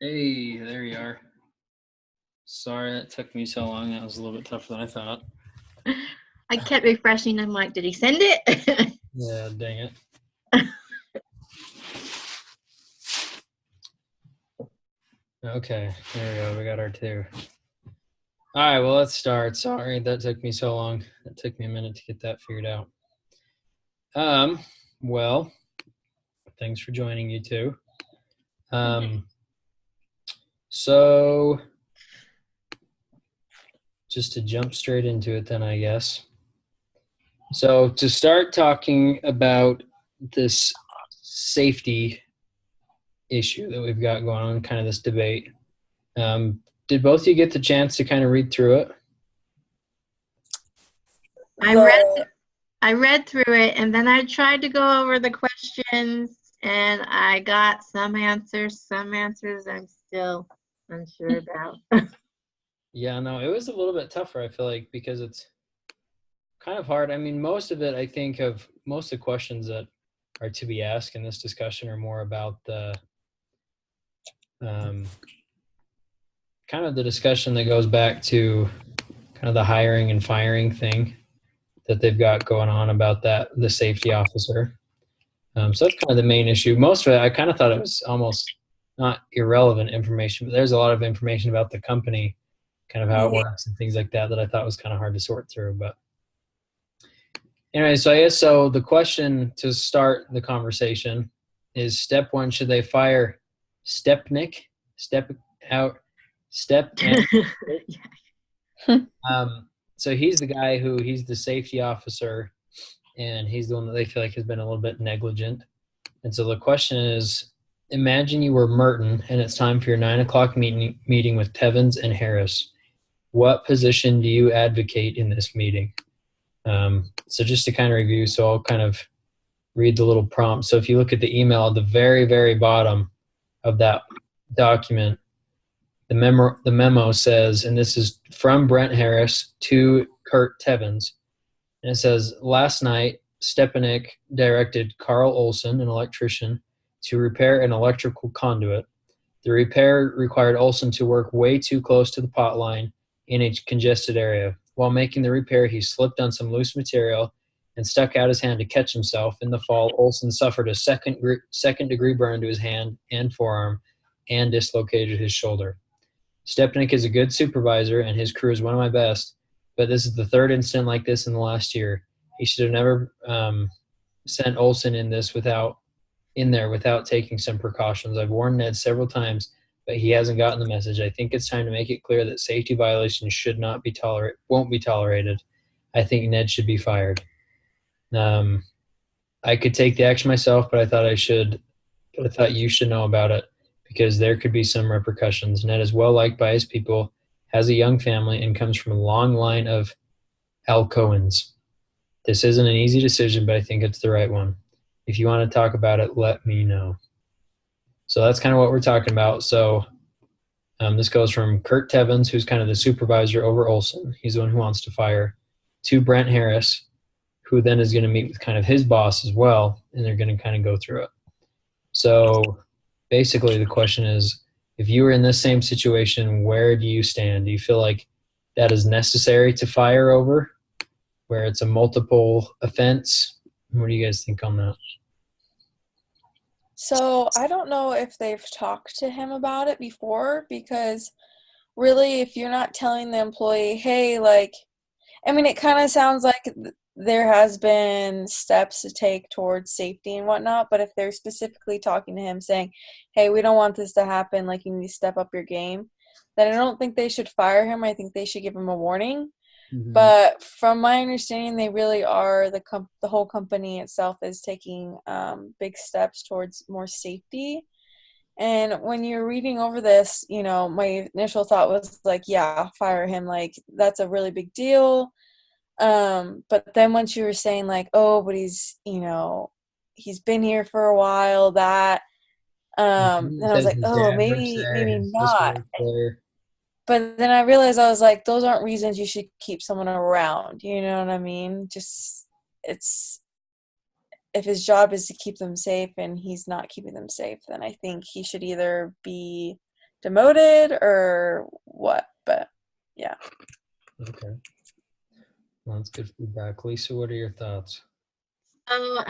Hey, there you are. Sorry that took me so long. That was a little bit tougher than I thought. I kept refreshing. I'm like, did he send it? Yeah, dang it. Okay, there we go. We got our two. All right, well, let's start. Sorry that took me so long. It took me a minute to get that figured out. Well, thanks for joining, you two. So just to jump straight into it then, I guess. So to start talking about this safety issue that we've got going on, kind of this debate, did both of you get the chance to kind of read through it? I read through it, and then I tried to go over the questions, and I got some answers I'm still unsure about. Yeah, no, it was a little bit tougher, I feel like, because it's kind of hard. I mean, most of it, I think, of most of the questions that are to be asked in this discussion are more about the kind of the discussion that goes back to kind of the hiring and firing thing that they've got going on about that, the safety officer. So that's kind of the main issue. Most of it, I kind of thought it was almost not irrelevant information, but there's a lot of information about the company, kind of how it works and things like that, that I thought was kind of hard to sort through. But anyway, so I guess so the question to start the conversation is step one, should they fire Stepnik? Step out, step. So he's the guy he's the safety officer, and he's the one that they feel like has been a little bit negligent. And so the question is, imagine you were Merton and it's time for your 9:00 meeting with Tevins and Harris. What position do you advocate in this meeting? So just to kind of review, so I'll kind of read the little prompt. So if you look at the email at the very, very bottom of that document, the memo says, and this is from Brent Harris to Kurt Tevins, and it says, last night, Stepanek directed Carl Olson, an electrician, to repair an electrical conduit. The repair required Olson to work way too close to the pot line in a congested area. While making the repair, he slipped on some loose material and stuck out his hand to catch himself. In the fall, Olson suffered a second-degree burn to his hand and forearm and dislocated his shoulder. Stepnik is a good supervisor, and his crew is one of my best, but this is the third incident like this in the last year. He should have never sent Olson in there without taking some precautions. I've warned Ned several times, but he hasn't gotten the message. I think it's time to make it clear that safety violations won't be tolerated. I think Ned should be fired. I could take the action myself, but I thought you should know about it because there could be some repercussions. Ned is well liked by his people, has a young family, and comes from a long line of Alcoans. This isn't an easy decision, but I think it's the right one. If you want to talk about it, let me know. So that's kind of what we're talking about. So this goes from Kurt Tevins, who's kind of the supervisor over Olson. He's the one who wants to fire, to Brent Harris, who then is going to meet with kind of his boss as well, and they're going to kind of go through it. So basically the question is, if you were in this same situation, where do you stand? Do you feel like that is necessary to fire over, where it's a multiple offense? What do you guys think on that? So I don't know if they've talked to him about it before, because really, if you're not telling the employee, hey, it kind of sounds like there has been steps to take towards safety and whatnot, but if they're specifically talking to him saying, hey, we don't want this to happen, like, you need to step up your game, then I don't think they should fire him. I think they should give him a warning. Mm-hmm. But from my understanding, they really are, the whole company itself is taking big steps towards more safety. And when you're reading over this, my initial thought was like, yeah, fire him. Like, that's a really big deal. But then once you were saying like, oh, but he's been here for a while, that, and I was like, oh, maybe not. But then I realized, I was like, those aren't reasons you should keep someone around. You know what I mean? Just, if his job is to keep them safe and he's not keeping them safe, then I think he should either be demoted or what, but yeah. Okay. Well, that's good feedback. Lisa, what are your thoughts? So,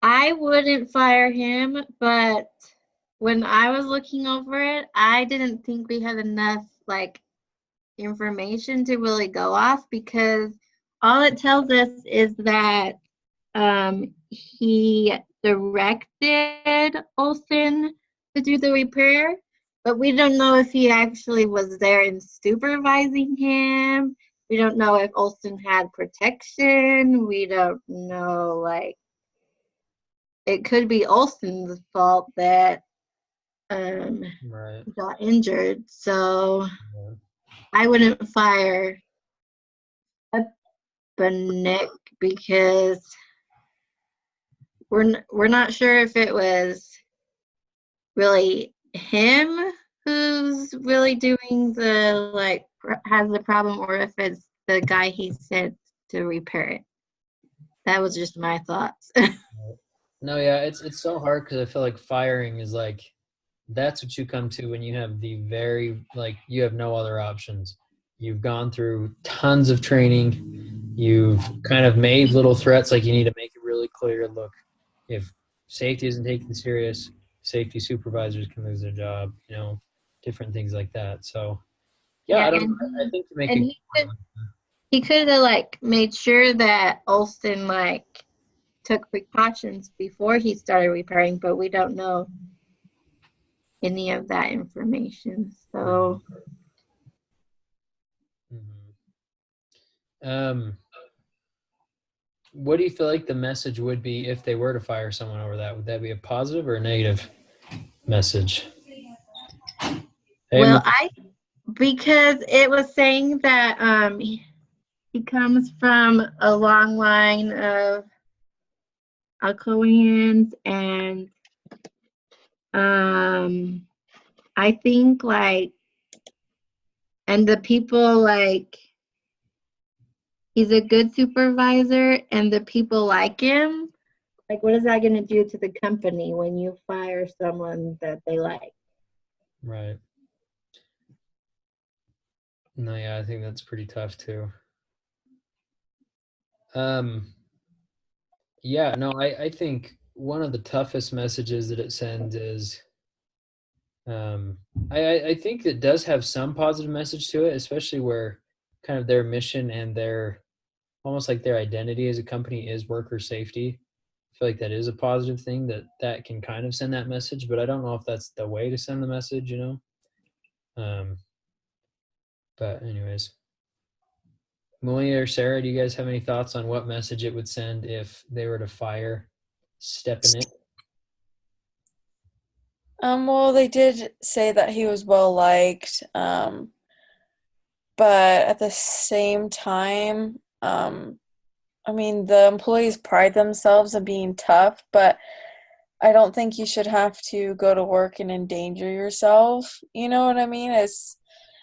I wouldn't fire him, but when I was looking over it, I didn't think we had enough like information to really go off, because all it tells us is that he directed Olson to do the repair, but we don't know if he actually was there and supervising him. We don't know if Olson had protection. We don't know, like, it could be Olson's fault that Right. got injured. So Yeah. I wouldn't fire Nick, because we're not sure if it was really him who's really doing the, like, has the problem, or if it's the guy he sent to repair it. That was just my thoughts. No, yeah, it's so hard because I feel like firing is like that's what you come to when you have the very like you have no other options. You've gone through tons of training. You've kind of made little threats, like you need to make it really clear. Look, if safety isn't taken serious, safety supervisors can lose their job. You know, different things like that. So yeah, Yeah, I don't. I think to make and a he could have like made sure that Olson like took precautions before he started repairing, but we don't know any of that information. So what do you feel like the message would be if they were to fire someone over that? Would that be a positive or a negative message? Hey, well, because it was saying that he comes from a long line of Alcoans, and I think like, and the people, like, he's a good supervisor and the people like him. Like, what is that going to do to the company when you fire someone that they like? right. No, yeah, I think that's pretty tough too. Yeah, no, I think one of the toughest messages that it sends is um I think it does have some positive message to it, especially where kind of their mission and their almost like their identity as a company is worker safety. I feel like that is a positive thing that can kind of send that message, but I don't know if that's the way to send the message, you know. But anyways, Malia or Sarah, do you guys have any thoughts on what message it would send if they were to fire Stepanik? Well, they did say that he was well liked, but at the same time, I mean, the employees pride themselves on being tough, but I don't think you should have to go to work and endanger yourself. You know what I mean?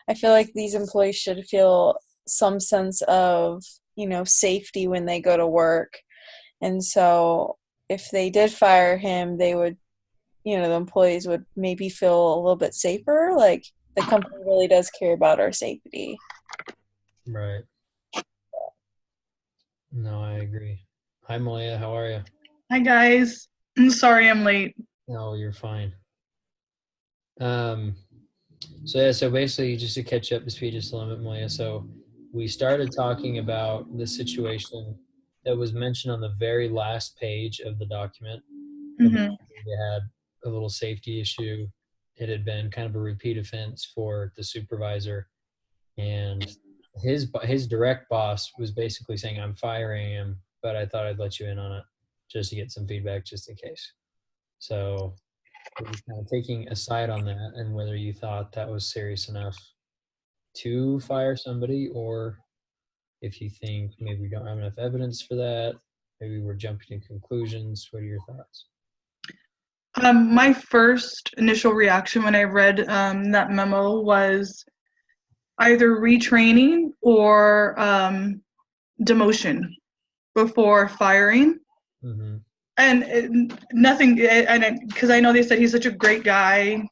I feel like these employees should feel some sense of, safety when they go to work. And so if they did fire him, they would, the employees would maybe feel a little bit safer. Like, the company really does care about our safety. Right. No, I agree. Hi, Malia. How are you? Hi, guys. I'm sorry I'm late. No, you're fine. So basically, just to catch up to speed just a little bit, Malia. So we started talking about the situation that was mentioned on the very last page of the document. Mm-hmm. They had a little safety issue. It had been kind of a repeat offense for the supervisor, and his direct boss was basically saying, "I'm firing him, but I thought I'd let you in on it just to get some feedback, just in case." So we're just kind of taking a side on that, and whether you thought that was serious enough to fire somebody, or if you think maybe we don't have enough evidence for that, maybe we're jumping to conclusions. What are your thoughts? My first initial reaction when I read that memo was either retraining or demotion before firing. Mm-hmm. And nothing, and because I know they said he's such a great guy,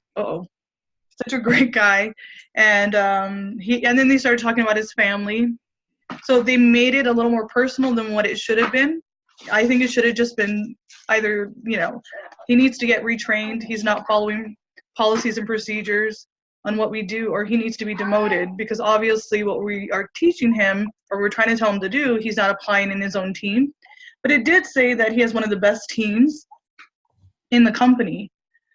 such a great guy. And and then they started talking about his family. So they made it a little more personal than what it should have been. I think it should have just been either, he needs to get retrained. He's not following policies and procedures on what we do, or he needs to be demoted, because obviously what we are teaching him, or we're trying to tell him to do, he's not applying in his own team. But it did say that he has one of the best teams in the company.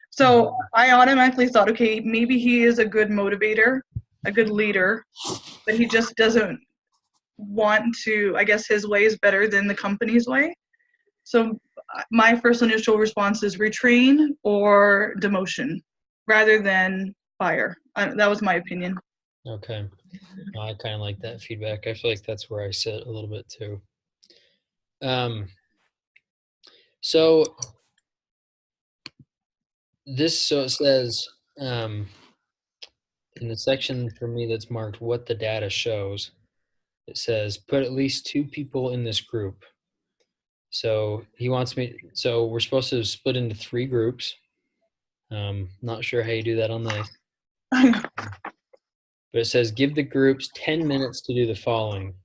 So I automatically thought, okay, maybe he is a good motivator, a good leader, but he just doesn't want to, I guess his way is better than the company's way. So my first initial response is retrain or demotion rather than fire. That was my opinion. Okay. I kind of like that feedback. I feel like that's where I sit a little bit too. So it says in the section for me that's marked what the data shows, it says put at least 2 people in this group. So so we're supposed to split into 3 groups. Not sure how you do that on this. But it says give the groups 10 minutes to do the following.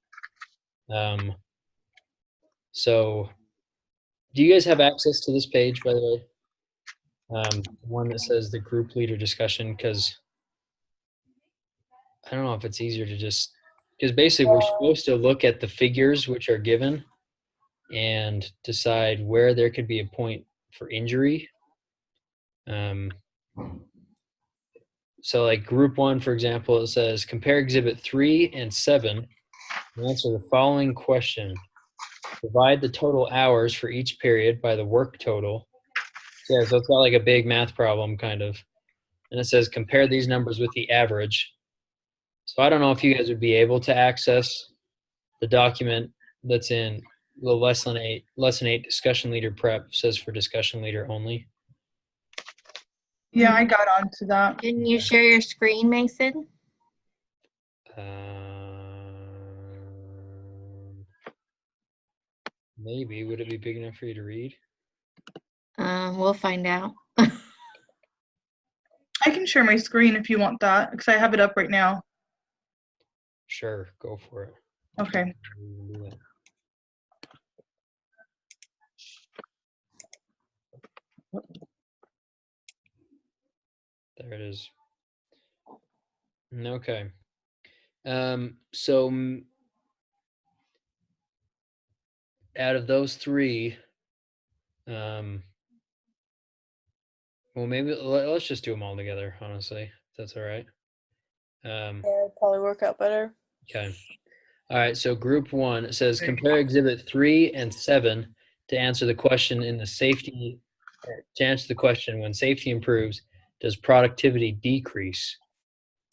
So do you guys have access to this page, by the way? One that says the group leader discussion, because I don't know if it's easier to just, because basically we're supposed to look at the figures which are given and decide where there could be a point for injury. So like group 1, for example, it says compare exhibit 3 and 7 and answer the following question. Divide the total hours for each period by the work total. Yeah, so it's got like a big math problem kind of. And it says compare these numbers with the average. So I don't know if you guys would be able to access the document that's in the lesson 8 discussion leader prep. It says for discussion leader only. Yeah, I got onto that. Can you share your screen, Mason? Maybe. Would it be big enough for you to read? We'll find out. I can share my screen if you want that, because I have it up right now. Sure, go for it. Okay. There it is. Okay. So out of those 3, well, maybe let's just do them all together, honestly, if that's all right. Yeah, it'd probably work out better. Okay. All right, so group 1, it says compare exhibit 3 and 7 to answer the question when safety improves, does productivity decrease?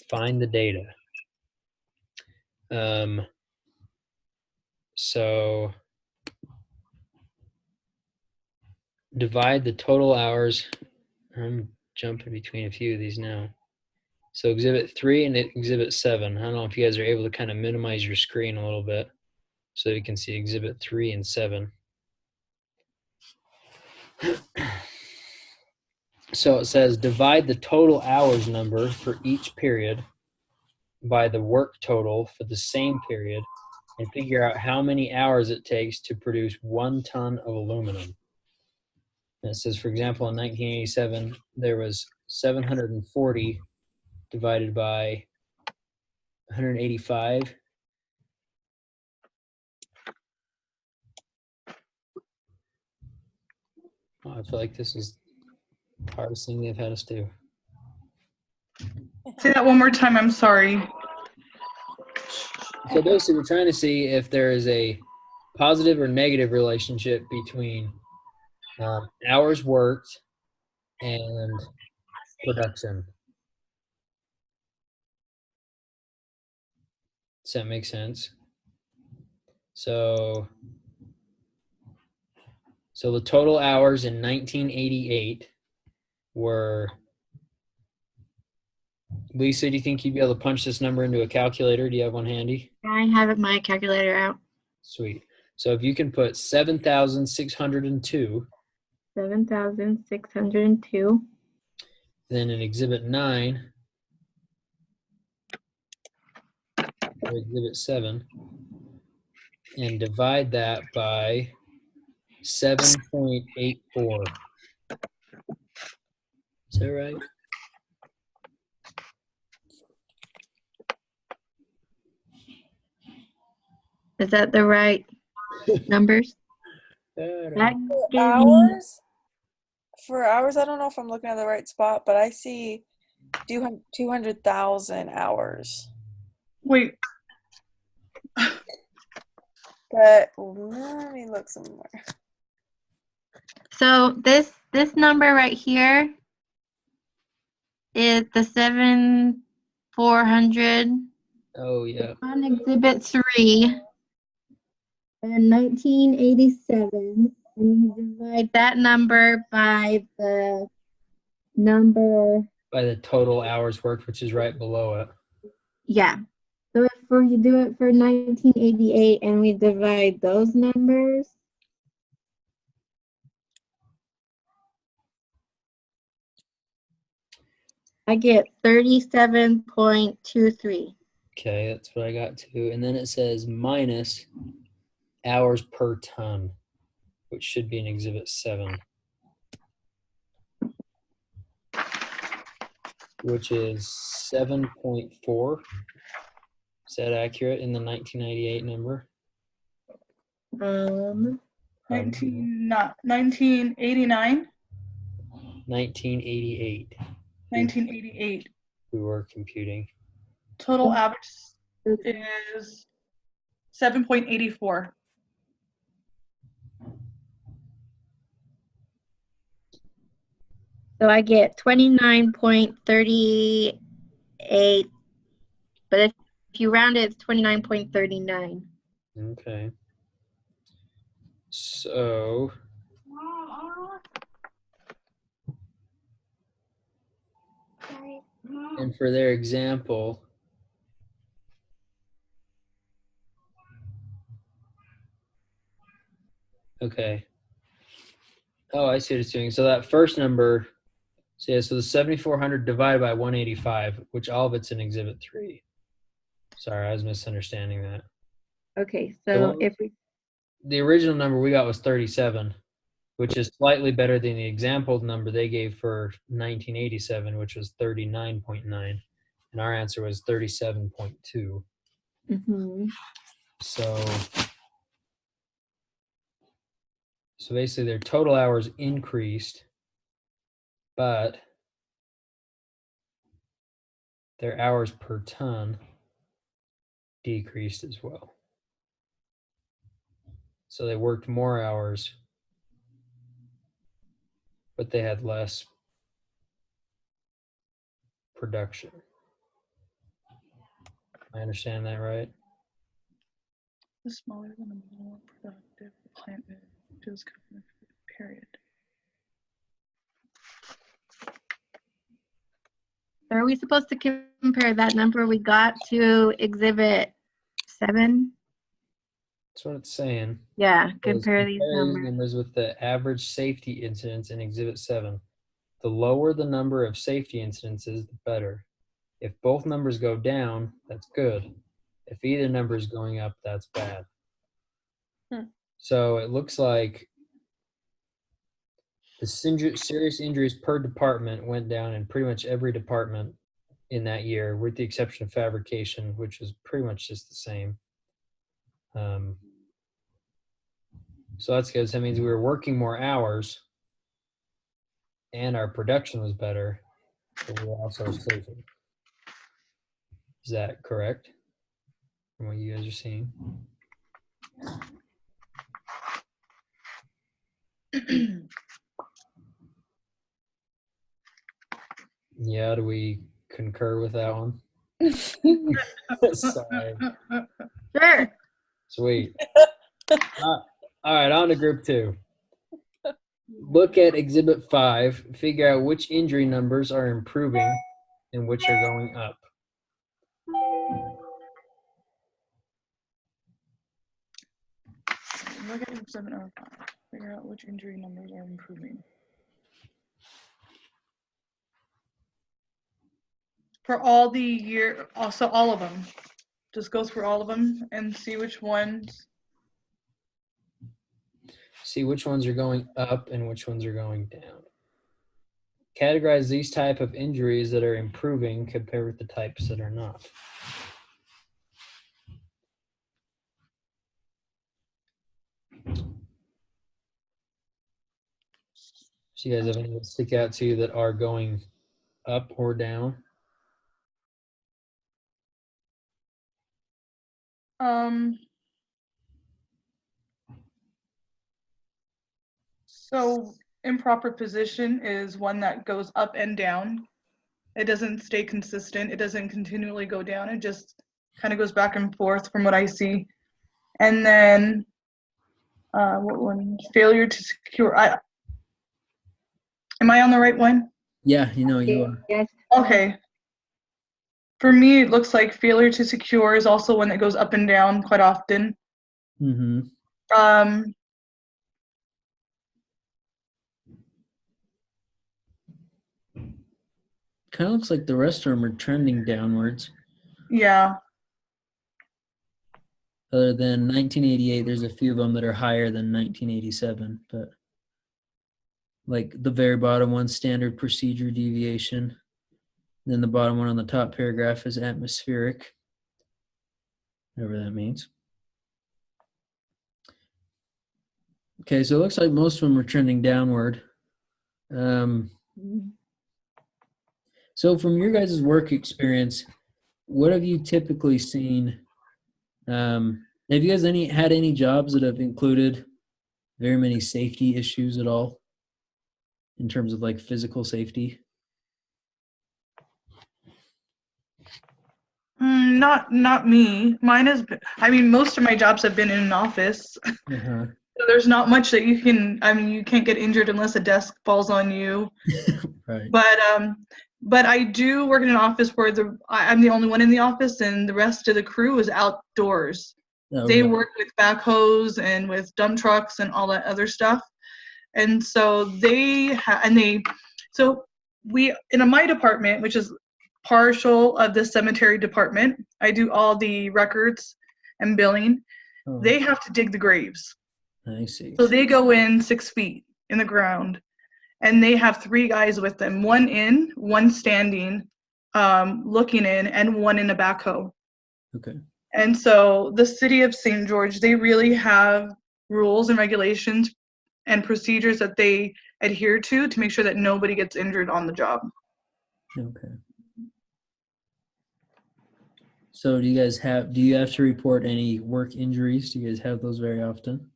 Find the data. So divide the total hours. I'm jumping between a few of these now. So exhibit 3 and exhibit 7. I don't know if you guys are able to kind of minimize your screen a little bit so you can see exhibit 3 and 7. So it says divide the total hours number for each period by the work total for the same period and figure out how many hours it takes to produce 1 ton of aluminum. And it says, for example, in 1987, there was 740 divided by 185. Oh, I feel like this is the hardest thing they've had us do. Say that one more time. I'm sorry. So basically, we're trying to see if there is a positive or negative relationship between hours worked and production. Does that make sense? So the total hours in 1988 were, Lisa, do you think you'd be able to punch this number into a calculator? Do you have one handy? I have my calculator out. Sweet. So if you can put 7,602 7,602 then in Exhibit 9, or Exhibit 7, and divide that by 7.84. Is that right? Is that the right numbers? That For gave me hours? For hours, I don't know if I'm looking at the right spot, but I see 200,000 hours. Wait, But let me look somewhere. so this number right here is the 7,400 Oh, yeah. on Exhibit 3 in 1987, and you divide that number by the number, By the total hours worked, which is right below it. yeah. So if you do it for 1988 and we divide those numbers, I get 37.23. Okay, that's what I got too. And then it says minus hours per ton, which should be in Exhibit 7, which is 7.4. Is that accurate in the 1998 number? 1989, 1988. 1988. We were computing. Total average is 7.84. So I get 29.38, but if you round it, it's 29.39. Okay. So and for their example, okay. Oh, I see what it's doing. So that first number, so yeah, so the 7,400 divided by 185, which all of it's in Exhibit 3. Sorry, I was misunderstanding that. Okay, So so what- if we, The original number we got was 37, which is slightly better than the example number they gave for 1987, which was 39.9. And our answer was 37.2. mhm. So basically their total hours increased, but their hours per ton decreased as well. So they worked more hours, but they had less production. I understand that right? The smaller than the more productive the plant is, feels good, period. Are we supposed to compare that number we got to Exhibit 7? That's what it's saying. Yeah, Says, compare these numbers. numbers with the average safety incidents in Exhibit 7. The lower the number of safety incidents is, the better. If both numbers go down, that's good. If either number is going up, that's bad. So it looks like the serious injuries per department went down in pretty much every department in that year, with the exception of fabrication, which was pretty much just the same. So that's good. So that means we were working more hours and our production was better, but we were also safer. Is that correct from what you guys are seeing? Yeah, do we concur with that one? Sorry. Sure. Sweet. All right, on to group 2. Look at Exhibit 5. Figure out which injury numbers are improving and which are going up. Look at group 7 or 5. Figure out which injury numbers are improving. for all the year, also all of them. Just go through all of them and see which ones. See which ones are going up and which ones are going down. Categorize these type of injuries that are improving compared with the types that are not. So you guys have any that stick out to you that are going up or down? So improper position is one that goes up and down. It doesn't stay consistent. It doesn't continually go down. It just kind of goes back and forth from what I see. And then what one? Failure to secure. Am I on the right one? Yeah, you are. Yes. Okay. For me, it looks like failure to secure is also one that goes up and down quite often. Mm-hmm. Kind of looks like the rest of them are trending downwards. Yeah. Other than 1988, there's a few of them that are higher than 1987, but like the very bottom one, standard procedure deviation. Then the bottom one on the top paragraph is atmospheric, whatever that means. Okay, so it looks like most of them are trending downward. So from your guys' work experience, what have you typically seen? Have you guys had any jobs that have included very many safety issues at all in terms of like physical safety? Not me. Mine is, I mean, most of my jobs have been in an office. Uh-huh. So there's not much that you can, I mean, you can't get injured unless a desk falls on you. Right. But I do work in an office where I'm the only one in the office and the rest of the crew is outdoors. Oh, They right. work with backhoes and with dump trucks and all that other stuff. And so in my department, which is partial of the cemetery department, I do all the records and billing. Oh, They have to dig the graves. I see. So they go in 6 feet in the ground and they have 3 guys with them, one in, one standing, looking in, and one in a backhoe. Okay. And so the city of St. George, they really have rules and regulations and procedures that they adhere to make sure that nobody gets injured on the job. Okay. So do you have to report any work injuries? Do you guys have those very often?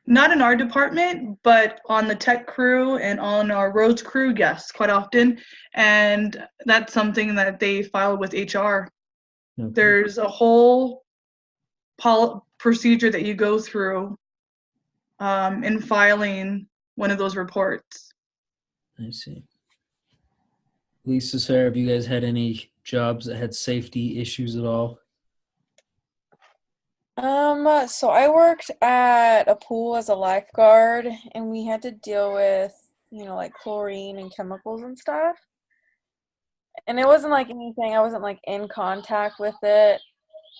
Not in our department, but on the tech crew and on our roads crew, yes, quite often. And that's something that they file with HR. Okay. There's a whole procedure that you go through in filing one of those reports. I see. Lisa, Sarah, have you guys had any jobs that had safety issues at all? So I worked at a pool as a lifeguard, and we had to deal with, like chlorine and chemicals and stuff. And it wasn't like anything, I wasn't like in contact with it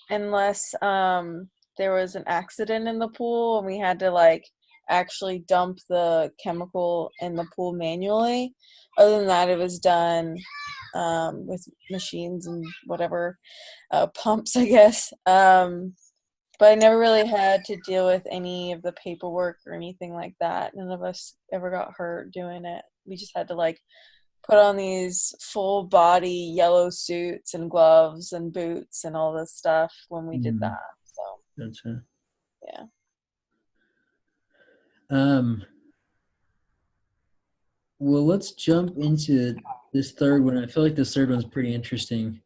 unless there was an accident in the pool and we had to like actually dump the chemical in the pool manually. Other than that, it was done with machines and whatever, pumps, I guess. But I never really had to deal with any of the paperwork or anything like that. None of us ever got hurt doing it. We just had to like put on these full body yellow suits and gloves and boots and all this stuff when we did that. So Gotcha. yeah. Well, let's jump into this third one. I feel like this third one's pretty interesting.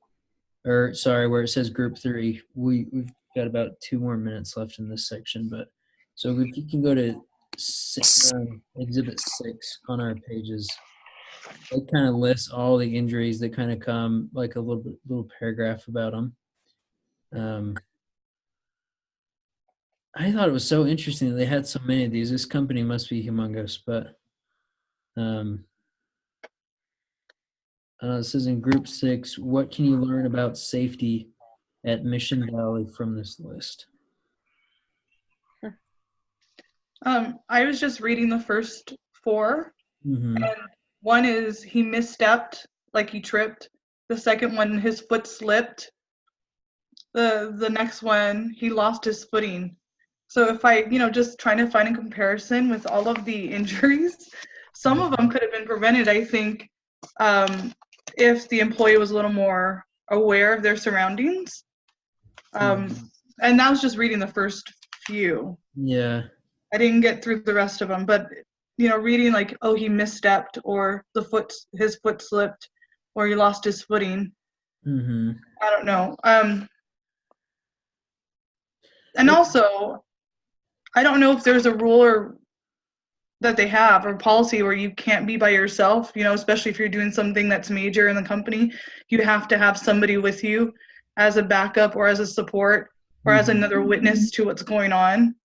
Or sorry, where it says group 3. We've got about 2 more minutes left in this section, but so if you can go to exhibit 6 on our pages. It kind of lists all the injuries that kind of come, like a little paragraph about them. I thought it was so interesting that they had so many of these. This company must be humongous, but It says in group 6, what can you learn about safety at Mission Valley from this list? I was just reading the first 4. Mm-hmm. And one is he misstepped, like he tripped. The second one, his foot slipped. The next one, he lost his footing. So if I, just trying to find a comparison with all of the injuries, some of them could have been prevented, I think, if the employee was a little more aware of their surroundings. And that was just reading the first few. Yeah. I didn't get through the rest of them, but reading like, oh, he misstepped, or his foot slipped, or he lost his footing. Mm-hmm. I don't know. And also, I don't know if there's a rule that they have or policy where you can't be by yourself, especially if you're doing something that's major in the company. You have to have somebody with you as a backup or as a support or as another witness to what's going on.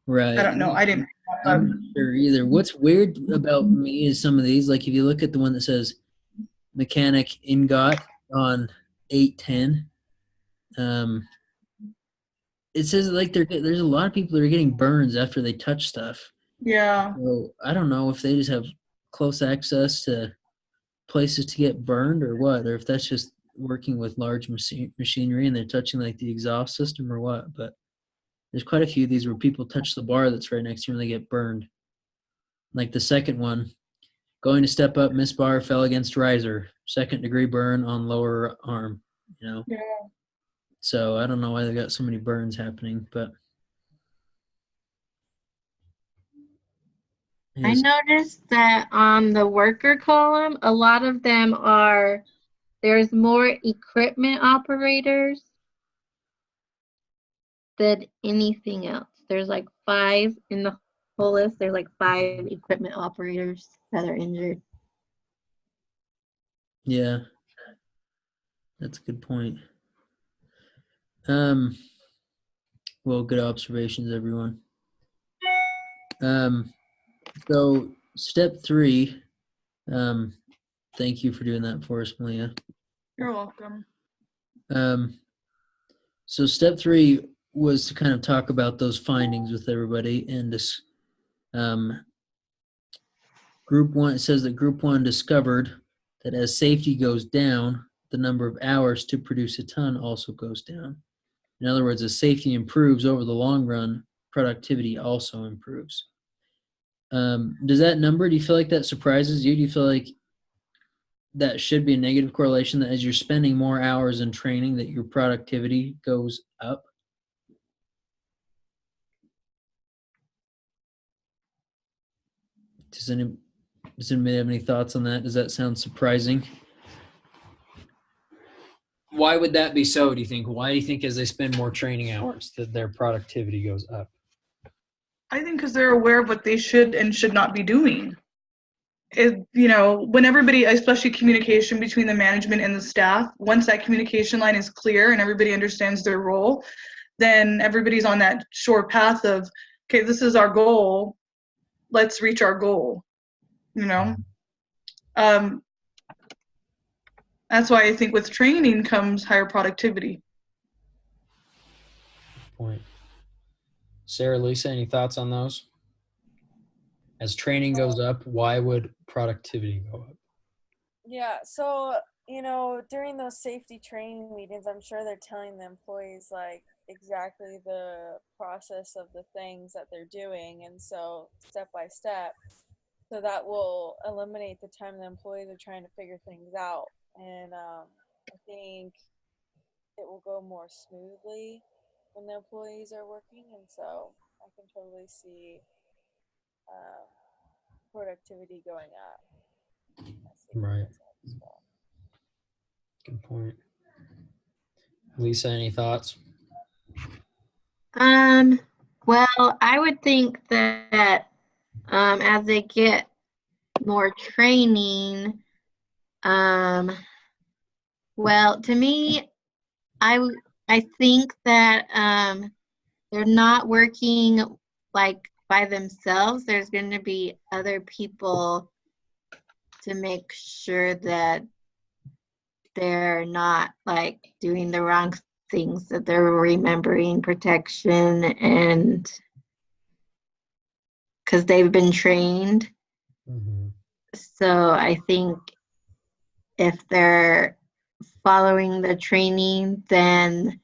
Right. I don't know. I didn't. I'm not sure either. What's weird about me is some of these, like if you look at the one that says mechanic ingot on 810, it says like there's a lot of people that are getting burns after they touch stuff. Yeah. So I don't know if they just have close access to places to get burned or what, or if that's just working with large machinery and they're touching like the exhaust system or what. But there's quite a few of these where people touch the bar that's right next to you and they get burned. Like the second one, going to step up, miss bar, fell against riser, 2nd-degree burn on lower arm, Yeah. So I don't know why they got so many burns happening, but I noticed that on the worker column, a lot of them there's more equipment operators than anything else. There's like 5 in the whole list. There's like 5 equipment operators that are injured. Yeah, that's a good point. Well, good observations, everyone. So step 3, thank you for doing that for us, Malia. You're welcome. So step 3 was to kind of talk about those findings with everybody, and this group 1, it says that group 1 discovered that as safety goes down, the number of hours to produce a ton also goes down. In other words, as safety improves over the long run, productivity also improves. Does that number, do you feel like that surprises you? Do you feel like that should be a negative correlation, that as you're spending more hours in training, that your productivity goes up? Does anybody have any thoughts on that? Does that sound surprising? Why would that be so, do you think? Why do you think as they spend more training hours that their productivity goes up? I think because they're aware of what they should and should not be doing. When everybody, especially communication between the management and the staff, once that communication line is clear and everybody understands their role, then everybody's on that sure path of, okay, this is our goal, let's reach our goal. That's why I think with training comes higher productivity. Point. Sarah, Lisa, any thoughts on those? As training goes up, why would productivity go up? Yeah, so, during those safety training meetings, I'm sure they're telling the employees, like, exactly the process of the things that they're doing, and so step by step. So that will eliminate the time the employees are trying to figure things out. And I think it will go more smoothly when the employees are working, and so I can totally see productivity going up. Right. Good point. Lisa, any thoughts? Well, I would think that as they get more training, well, to me, I think that they're not working like by themselves. There's going to be other people to make sure that they're not like doing the wrong things, that they're remembering protection, and because they've been trained. Mm-hmm. So I think if they're following the training, then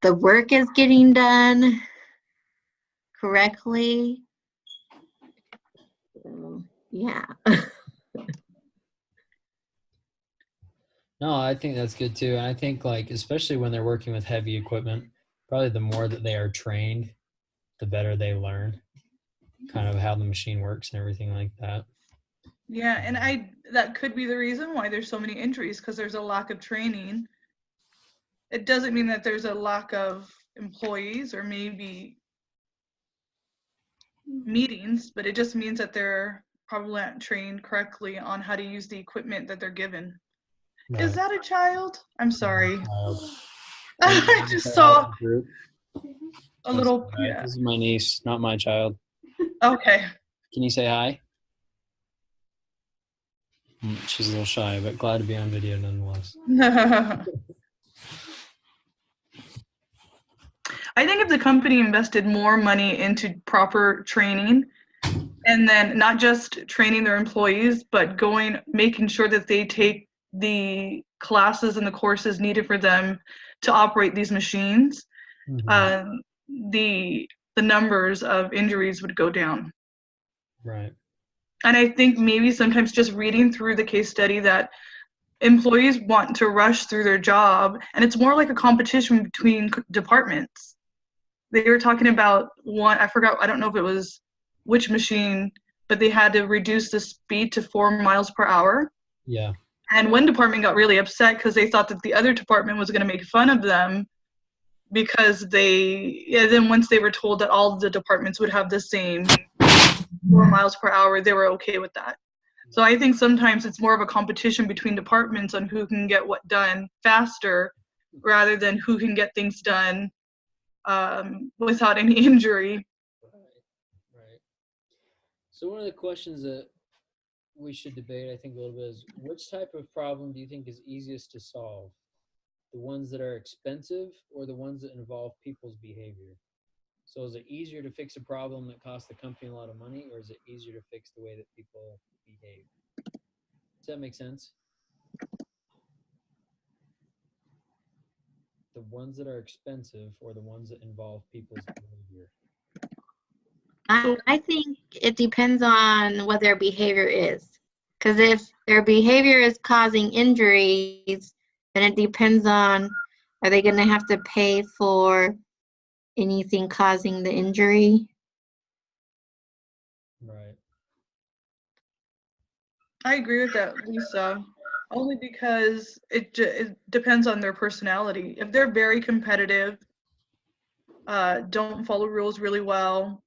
the work is getting done correctly. Yeah. No, I think that's good too. And I think like, especially when they're working with heavy equipment, probably the more that they are trained, the better they learn kind of how the machine works and everything like that. Yeah, and that could be the reason why there's so many injuries, because there's a lack of training. It doesn't mean that there's a lack of employees or maybe meetings, but it just means that they're probably not trained correctly on how to use the equipment that they're given. Right. Is that a child? I'm sorry. Child. I just saw Group. a little, Right. yeah. This is my niece, not my child. Okay. Can you say hi? She's a little shy, but glad to be on video nonetheless. I think if the company invested more money into proper training, and then not just training their employees, but making sure that they take the classes and the courses needed for them to operate these machines, Mm-hmm. the numbers of injuries would go down. Right. And I think maybe sometimes just reading through the case study that employees want to rush through their job, and it's more like a competition between departments. They were talking about one, I forgot, I don't know if it was which machine, but they had to reduce the speed to 4 miles per hour. Yeah. And one department got really upset because they thought that the other department was going to make fun of them, because then once they were told that all the departments would have the same 4 miles per hour, they were okay with that. So I think sometimes it's more of a competition between departments on who can get what done faster, rather than who can get things done without any injury. Right. So one of the questions that we should debate, I think, a little bit is, which type of problem do you think is easiest to solve? The ones that are expensive or the ones that involve people's behavior? So is it easier to fix a problem that costs the company a lot of money, or is it easier to fix the way that people behave? Does that make sense? The ones that are expensive or the ones that involve people's behavior? I think it depends on what their behavior is. Because if their behavior is causing injuries, then it depends on, are they going to have to pay for anything causing the injury? Right. I agree with that, Lisa, only because it depends on their personality. If they're very competitive, don't follow rules really well,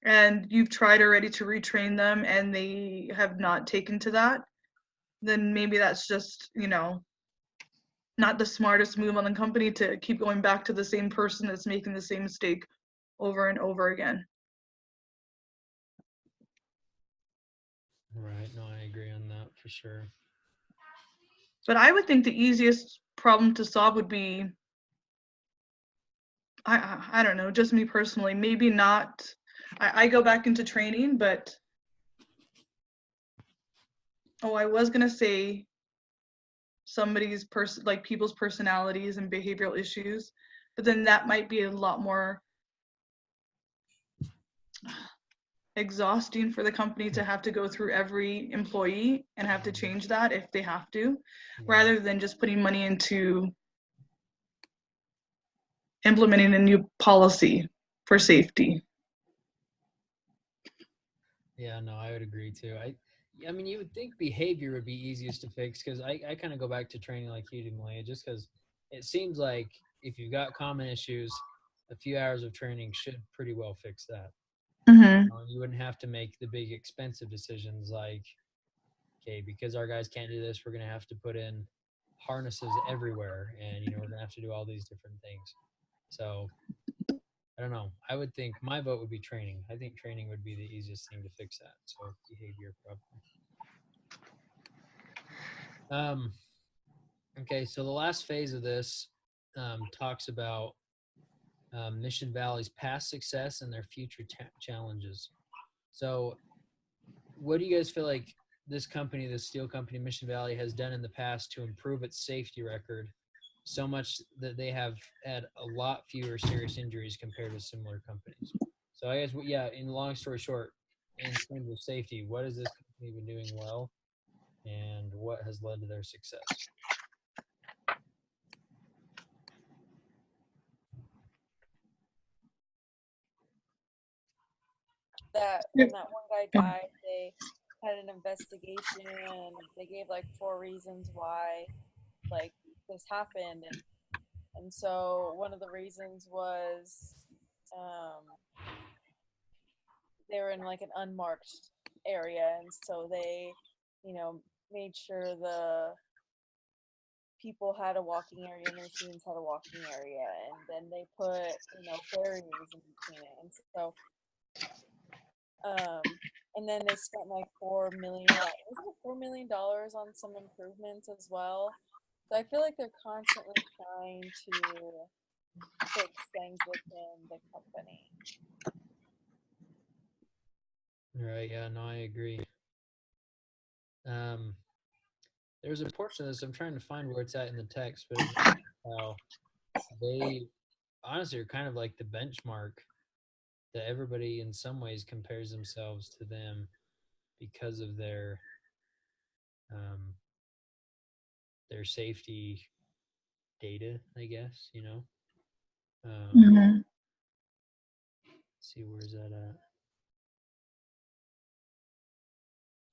and you've tried already to retrain them and they have not taken to that, then maybe that's just, not the smartest move on the company to keep going back to the same person that's making the same mistake over and over again. Right. No, I agree on that for sure. But I would think the easiest problem to solve would be, I don't know, just me personally, maybe not, I go back into training, but I was gonna say somebody's like people's personalities and behavioral issues, but then that might be a lot more exhausting for the company to have to go through every employee and have to change that if they have to, rather than just putting money into implementing a new policy for safety. Yeah, no, I would agree too. I mean, you would think behavior would be easiest to fix, because I kind of go back to training like you do, Malia, just because it seems like if you've got common issues, a few hours of training should pretty well fix that. Mm-hmm. You wouldn't have to make the big expensive decisions like, okay, because our guys can't do this, we're going to have to put in harnesses everywhere, and we're going to have to do all these different things. So I don't know. I would think my vote would be training. I think training would be the easiest thing to fix that. So behavior problem. Okay, so the last phase of this talks about Mission Valley's past success and their future challenges. So what do you guys feel like this company, the steel company, Mission Valley, has done in the past to improve its safety record so much that they have had a lot fewer serious injuries compared with similar companies? So I guess, yeah, in long story short, in terms of safety, what has this company been doing well and what has led to their success? That when that one guy died, they had an investigation and they gave like 4 reasons why like this happened, and so one of the reasons was they were in like an unmarked area, and so they, you know, made sure the people had a walking area and the machines had a walking area, and then they put, you know, barriers in between it, and so and then they spent like $4 million on some improvements as well. So I feel like they're constantly trying to fix things within the company. Right. Yeah. No, I agree. There's a portion of this I'm trying to find where it's at in the text, but it's how they honestly are kind of like the benchmark that everybody in some ways compares themselves to them because of their safety data, I guess, you know. Mhm. Let's see, where's that at?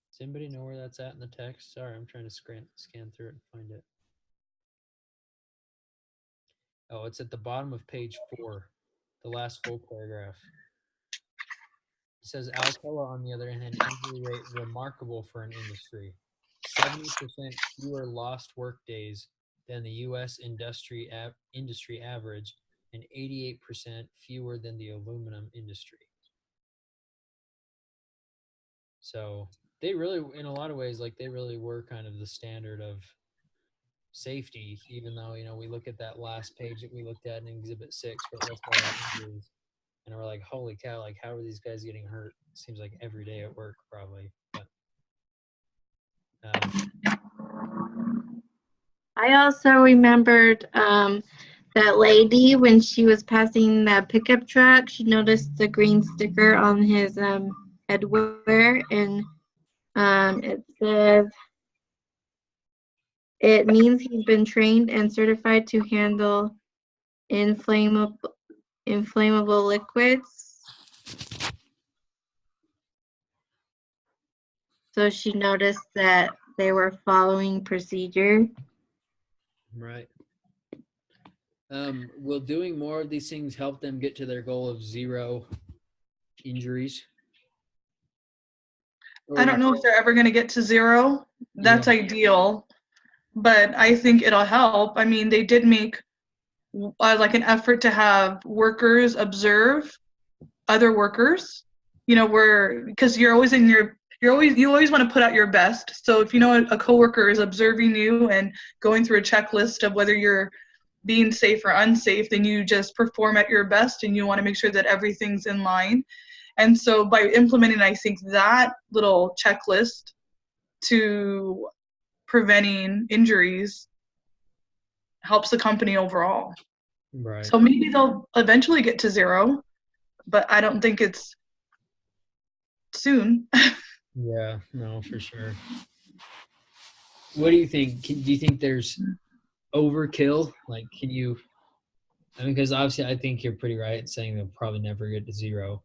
Does anybody know where that's at in the text? Sorry, I'm trying to scan through it and find it. Oh, it's at the bottom of page 4, the last full paragraph. It says Alcoa, on the other hand, injury rate remarkable for an industry. 70% fewer lost work days than the U.S. industry average, and 88% fewer than the aluminum industry. So they really, in a lot of ways, like they really were kind of the standard of safety, even though, you know, we look at that last page that we looked at in Exhibit 6 where it lists all the injuries, and we're like, holy cow, like how are these guys getting hurt? Seems like every day at work probably. But I also remembered that lady when she was passing the pickup truck. She noticed the green sticker on his headwear, and it says it means he's been trained and certified to handle inflammable liquids. So she noticed that they were following procedure. Right. Will doing more of these things help them get to their goal of 0 injuries? I don't know if they're ever going to get to 0. That's ideal, but I think it'll help. I mean, they did make like an effort to have workers observe other workers, you know, where, because you always want to put out your best. So if you know a coworker is observing you and going through a checklist of whether you're being safe or unsafe, then you just perform at your best, and you want to make sure that everything's in line. And so by implementing, I think, that little checklist to preventing injuries helps the company overall. Right. So maybe they'll eventually get to 0, but I don't think it's soon. Yeah, no, for sure. What do you think? Do you think there's overkill? Like, can you, I mean, because obviously I think you're pretty right saying they'll probably never get to 0,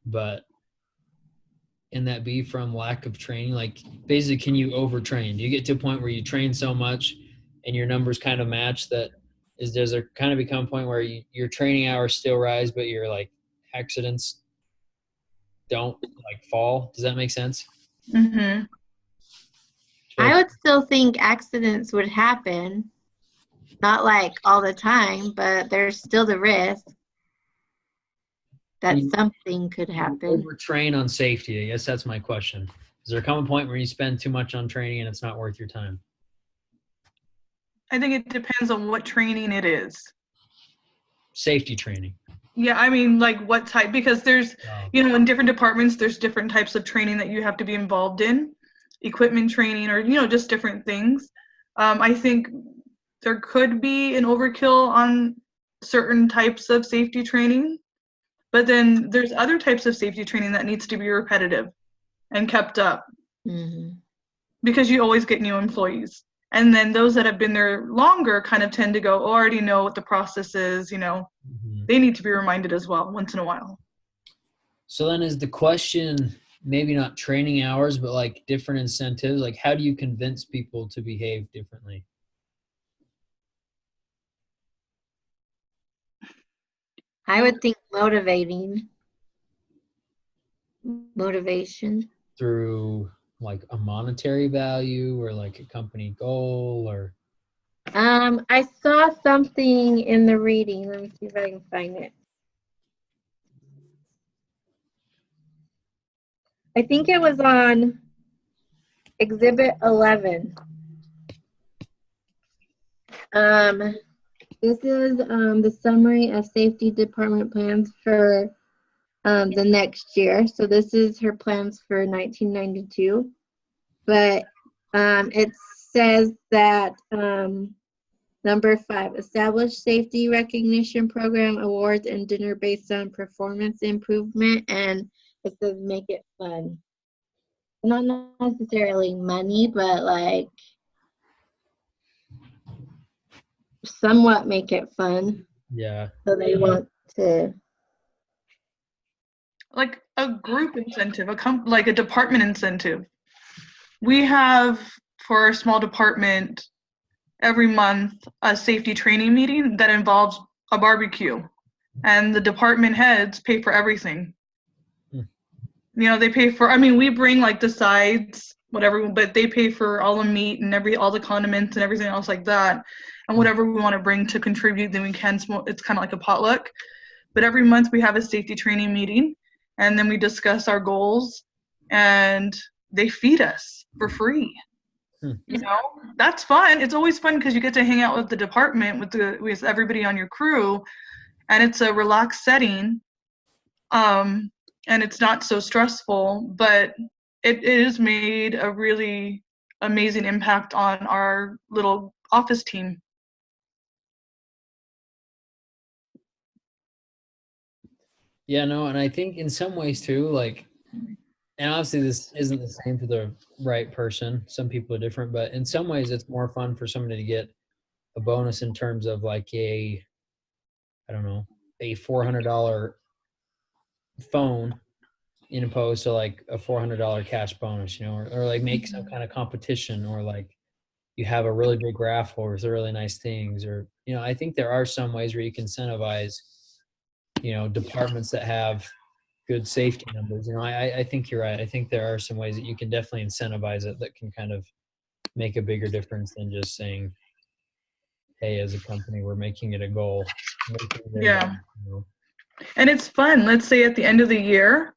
but can that be from lack of training? Like, basically, can you overtrain? Do you get to a point where you train so much and your numbers kind of match that? Does there kind of become a point where your training hours still rise, but your like accidents don't like fall? Does that make sense? Mm-hmm. I would still think accidents would happen, not like all the time, but there's still the risk. that You- something could happen. Overtrain on safety. I guess that's my question. Does there come a point where you spend too much on training and it's not worth your time? I think it depends on what training it is. Safety training. Yeah, I mean, like what type, because there's, Oh. in different departments, there's different types of training that you have to be involved in, equipment training or, just different things. I think there could be an overkill on certain types of safety training, but then there's other types of safety training that needs to be repetitive and kept up Mhm. because you always get new employees. And then those that have been there longer kind of tend to go, oh, I already know what the process is, Mhm. They need to be reminded as well once in a while. So then is the question maybe not training hours, but like different incentives? Like how do you convince people to behave differently? I would think motivation. Through like a monetary value or like a company goal or? I saw something in the reading. Let me see if I can find it. I think it was on Exhibit 11. This is the summary of safety department plans for the next year. So this is her plans for 1992. But it says that number 5, establish safety recognition program, awards, and dinner based on performance improvement. And it says make it fun. Not necessarily money, but like somewhat make it fun. Yeah. So they want to. Like a group incentive, like a department incentive. We have, for our small department, every month a safety training meeting that involves a barbecue, and the department heads pay for everything. They pay for, we bring like the sides, whatever, but they pay for all the meat and all the condiments and everything else like that, and whatever we want to bring to contribute, then we can. It's kind of like a potluck. But every month we have a safety training meeting, and then we discuss our goals, and they feed us for free. That's fun. It's always fun because you get to hang out with the department, with everybody on your crew, and it's a relaxed setting, and it's not so stressful, but it has made a really amazing impact on our little office team. Yeah, no, and I think in some ways too, like, and obviously this isn't the same for the right person. Some people are different, but in some ways it's more fun for somebody to get a bonus in terms of like a $400 phone in opposed to like a $400 cash bonus, or like make some kind of competition, or like you have a really big raffle with really nice things, or, I think there are some ways where you can incentivize, departments that have good safety numbers. I think you're right. I think there are some ways that you can definitely incentivize it that can kind of make a bigger difference than just saying, hey, as a company, we're making it a goal. Yeah. And it's fun. Let's say at the end of the year,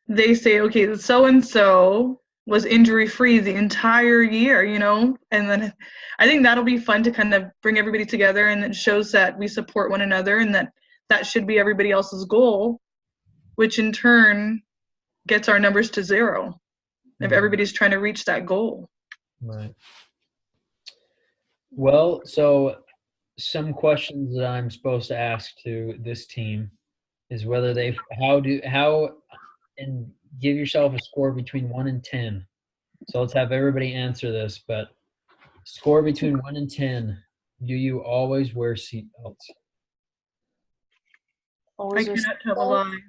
they say, okay, so-and-so was injury-free the entire year, and then I think that'll be fun to kind of bring everybody together, and it shows that we support one another, and that should be everybody else's goal, which in turn gets our numbers to 0 if everybody's trying to reach that goal. Right. Well, so some questions that I'm supposed to ask to this team is whether and give yourself a score between 1 and 10. So let's have everybody answer this, but score between 1 and 10. Do you always wear seatbelts? I cannot tell a lie.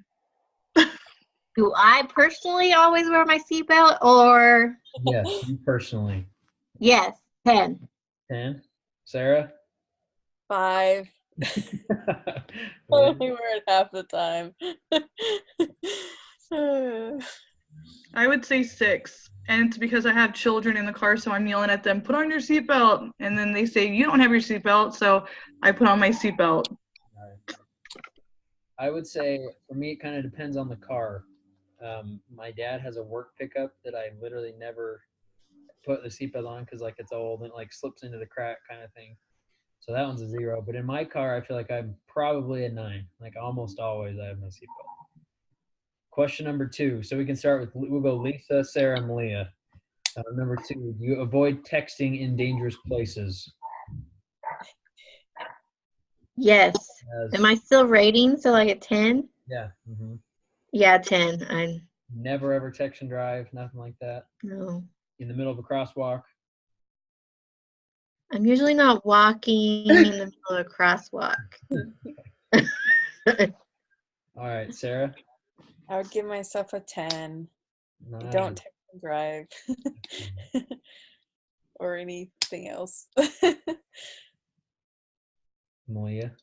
Do I personally always wear my seatbelt, or? Yes, you personally. Yes, 10. 10. Sarah? 5. I only wear it half the time. I would say 6, and it's because I have children in the car, so I'm yelling at them, put on your seatbelt, and then they say, you don't have your seatbelt, so I put on my seatbelt. I would say for me, it kind of depends on the car. My dad has a work pickup that I literally never put the seatbelt on because like it's old and it like slips into the crack kind of thing. So that one's a 0. But in my car, I feel like I'm probably a 9. Like almost always, I have my seatbelt. Question number 2. So we can start with we'll go Lisa, Sarah, and Malia. Number 2. Do you avoid texting in dangerous places? Yes. As, Am I still rating? So like a 10? yeah. Mm-hmm. Yeah, 10. I'm Never ever text and drive, nothing like that. no. In the middle of a crosswalk. I'm usually not walking in the middle of a crosswalk. All right, Sarah. I would give myself a 10. I Nice. don't text and drive or anything else. Malia.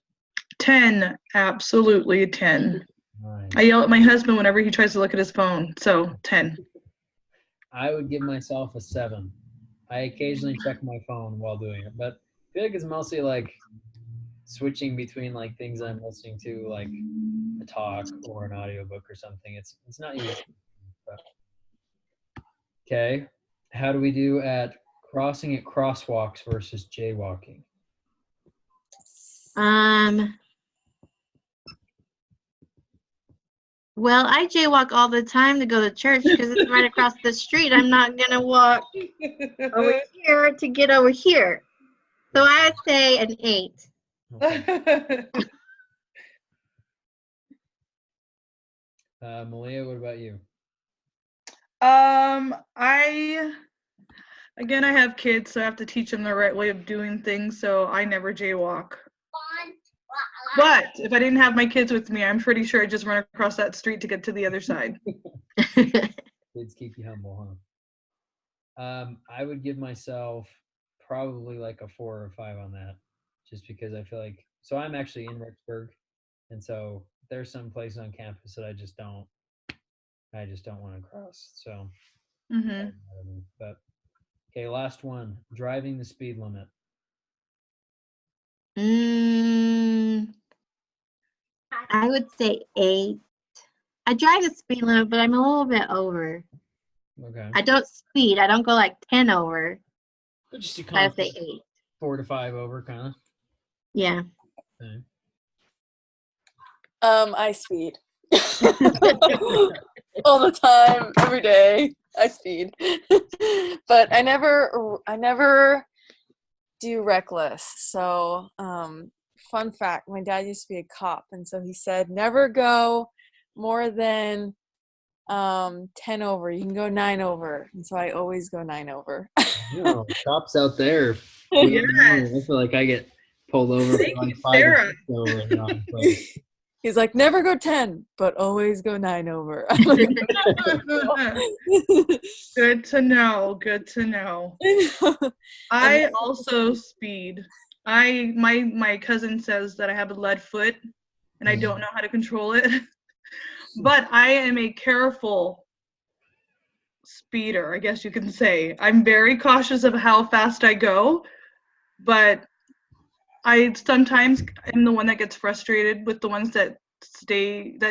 10, absolutely 10. Nice. I yell at my husband whenever he tries to look at his phone, so 10. I would give myself a 7. I occasionally check my phone while doing it, but I feel like it's mostly like switching between like things I'm listening to, like a talk or an audiobook or something. It's not usually. Okay. How do we do at crossing at crosswalks versus jaywalking? Well, I jaywalk all the time to go to church because it's right across the street. I'm not gonna walk over here to get over here. So I'd say an 8. Okay. Malia, what about you? I have kids, so I have to teach them the right way of doing things, so I never jaywalk. But if I didn't have my kids with me, I'm pretty sure I'd just run across that street to get to the other side. Kids keep you humble, huh? I would give myself probably like a 4 or 5 on that, just because I feel like, so I'm actually in Rexburg, and so there's some places on campus that I just don't want to cross. So, but okay, last one: driving the speed limit. I would say 8. I drive the speed limit, but I'm a little bit over. Okay. I don't speed. I don't go like 10 over. But just a I would say 8. 4 to 5 over, kind of. Yeah. Okay. I speed. All the time, every day. I speed. But I never do reckless. So, fun fact, my dad used to be a cop, and so he said never go more than 10 over. You can go 9 over. And so I always go 9 over. Cops out there. Yes. I feel like I get pulled over for like 5 Sarah. over. In wrong place. He's like, never go 10, but always go 9 over. Good to know. Good to know. I also speed. My cousin says that I have a lead foot and I don't know how to control it. But I am a careful speeder, I guess you can say. I'm very cautious of how fast I go, but I sometimes am the one that gets frustrated with the ones that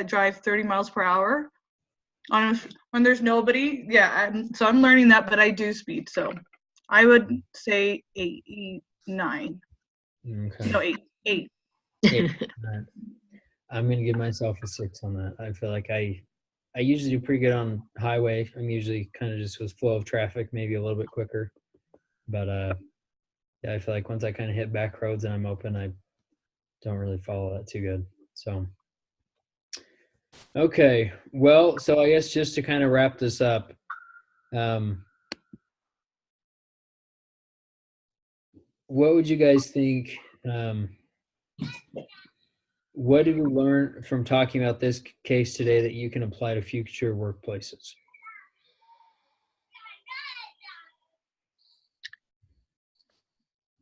drive 30 miles per hour. When there's nobody, so I'm learning that, but I do speed. So I would say 8, 9. Okay. No, 8. 8. Right. I'm gonna give myself a 6 on that. I feel like I usually do pretty good on highway. I'm usually kind of just with flow of traffic, maybe a little bit quicker. But I feel like once I kind of hit back roads and I'm open, I don't really follow that too good. So, okay. Well, so I guess just to kind of wrap this up, what would you guys think? What did we learn from talking about this case today that you can apply to future workplaces?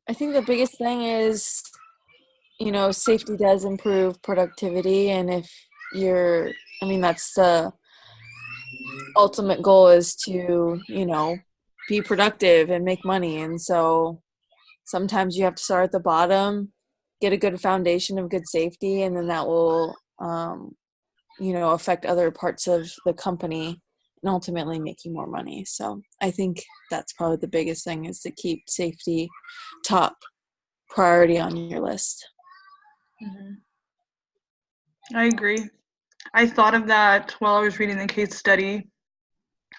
I think the biggest thing is, safety does improve productivity. And if that's the ultimate goal, is to, be productive and make money. And so sometimes you have to start at the bottom, get a good foundation of good safety, and then that will affect other parts of the company and ultimately making more money. So I think that's probably the biggest thing, is to keep safety top priority on your list. I agree. I thought of that while I was reading the case study,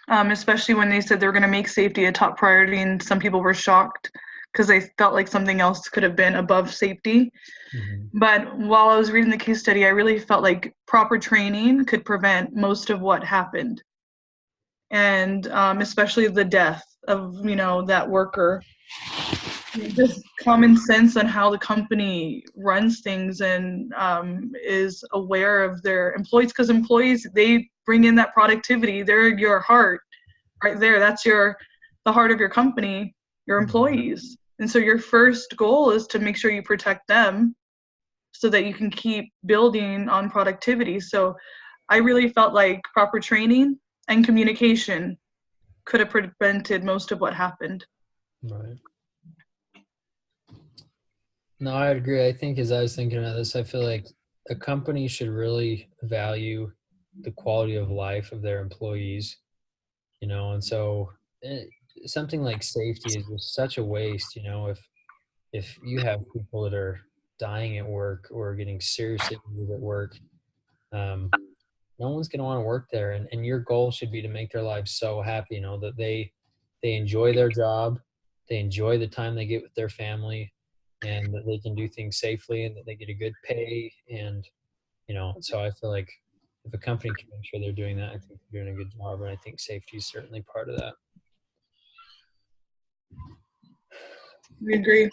especially when they said they were going to make safety a top priority, and some people were shocked because they felt like something else could have been above safety. But while I was reading the case study, I really felt like proper training could prevent most of what happened, and especially the death of that worker. Just common sense on how the company runs things and is aware of their employees, because employees, they bring in that productivity. They're your heart right there. That's the heart of your company, your employees. And so your first goal is to make sure you protect them so that you can keep building on productivity. So I really felt like proper training and communication could have prevented most of what happened. Right. No, I agree. I think as I was thinking about this, I feel like a company should really value the quality of life of their employees, and so something like safety is just such a waste, if you have people that are dying at work or getting seriously injured at work, no one's going to want to work there. And your goal should be to make their lives so happy, that they enjoy their job, they enjoy the time they get with their family, and that they can do things safely, and that they get a good pay. And, so I feel like if a company can make sure they're doing that, I think they're doing a good job. And I think safety is certainly part of that. We agree.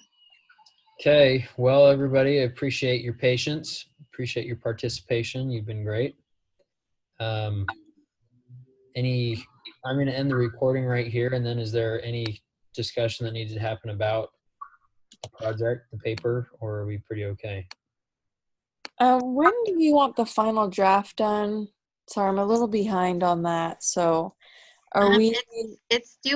Okay. Well, everybody, I appreciate your patience. Appreciate your participation. You've been great. I'm going to end the recording right here. And then is there any discussion that needs to happen about the project, the paper, or are we pretty okay? When do you want the final draft done? Sorry, I'm a little behind on that. So are we? It's due